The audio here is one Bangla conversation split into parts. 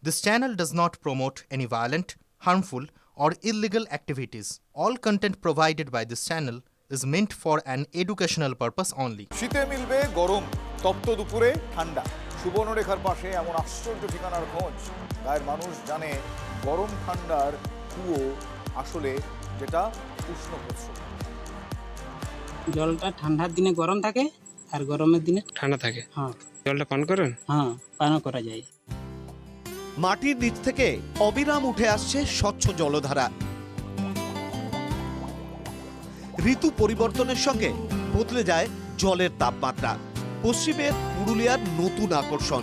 This channel does not promote any violent, harmful, or illegal activities. All content provided by this channel is meant for an educational purpose only. শীতে মিলবে গরম, তপ্ত দুপুরে ঠান্ডা। সুবর্ণরেখার পাশে এমন আশ্চর্য ঠিকানার খোঁজ। গায়ের মানুষ জানে গরম ঠান্ডার কুয়ো আসলে যেটা উষ্ণ প্রস্রবণ। জলটা ঠান্ডার দিনে গরম থাকে আর গরমের দিনে ঠান্ডা থাকে। হ্যাঁ জলটা পান করেন? হ্যাঁ পানও করা যায়। মাটির নিচ থেকে অবিরাম উঠে আসছে স্বচ্ছ জলধারা। ঋতু পরিবর্তনের সঙ্গে বদলে যায় জলের তাপমাত্রা। পশ্চিমের পুরুলিয়ার নতুন আকর্ষণ।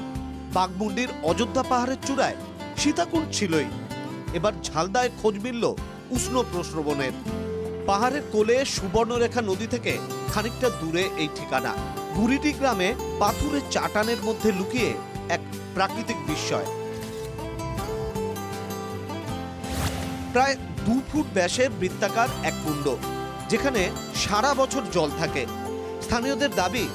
বাঘমুন্ডির অযোধ্যা পাহাড়ের চূড়ায় সীতাকুণ্ড ছিলই, এবার ঝালদায় খোঁজ মিলল উষ্ণ প্রস্রবণের। পাহাড়ের কোলে সুবর্ণরেখা নদী থেকে খানিকটা দূরে এই ঠিকানা। গুড়িটি গ্রামে পাথুরের চাটানের মধ্যে লুকিয়ে এক প্রাকৃতিক বিস্ময়। প্রায় 2 ফুট ব্যাসের বৃত্তাকার এক কুণ্ড, যেখানে সারা বছর জল থাকে। স্থানীয়দের দাবি,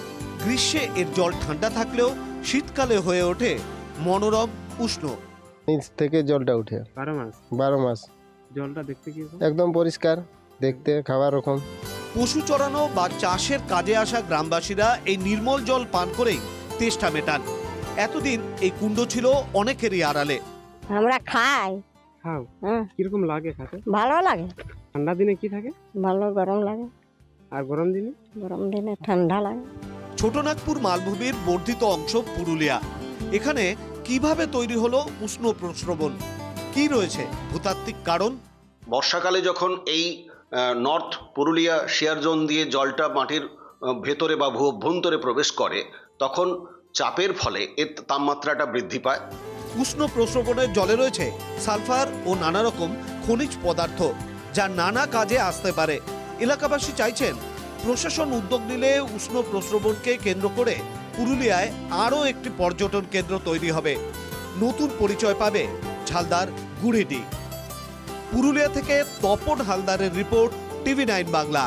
গ্রীষ্মে এর জল ঠান্ডা থাকলেও শীতকালে হয়ে ওঠে মনোরম উষ্ণ। নিচ থেকে জলটা উঠে 12 মাস। জলটা দেখতে কি একদম পরিষ্কার, দেখতে খাবার রকম। পশু চড়ানো বা চাষের কাজে আসা গ্রামবাসীরা এই নির্মল জল পান করেই তেষ্টা মেটান। এতদিন এই কুণ্ড ছিল অনেকেরই আড়ালে। আমরা খাই। খাও? হ্যাঁ, কিরকম লাগে খেতে? ভালো লাগে। ঠান্ডা দিনে কি থাকে? ভালো গরম লাগে। আর গরম দিনে? গরম দিনে ঠান্ডা লাগে। ছোটনাগপুর মালভূমির বর্ধিত অংশ পুরুলিয়া। এখানে কিভাবে তৈরি হলো উষ্ণ প্রস্রবণ? কি রয়েছে ভূতাত্ত্বিক কারণ? বর্ষাকালে যখন এই নর্থ পুরুলিয়া শেয়ার জোন দিয়ে জলটা মাটির ভেতরে বা ভূ অভ্যন্তরে প্রবেশ করে, তখন চাপের ফলে এর তাপমাত্রাটা বৃদ্ধি পায়। উষ্ণ প্রস্রবণের জলে রয়েছে সালফার ও নানা রকম খনিজ পদার্থ, যা নানা কাজে আসতে পারে। এলাকাবাসী চাইছেন প্রশাসন উদ্যোগ নিলে উষ্ণ প্রস্রবণকে কেন্দ্র করে পুরুলিয়ায় আরও একটি পর্যটন কেন্দ্র তৈরি হবে। নতুন পরিচয় পাবে ঝালদার গুড়িটি। পুরুলিয়া থেকে তপন হালদারের রিপোর্ট, TV9 বাংলা।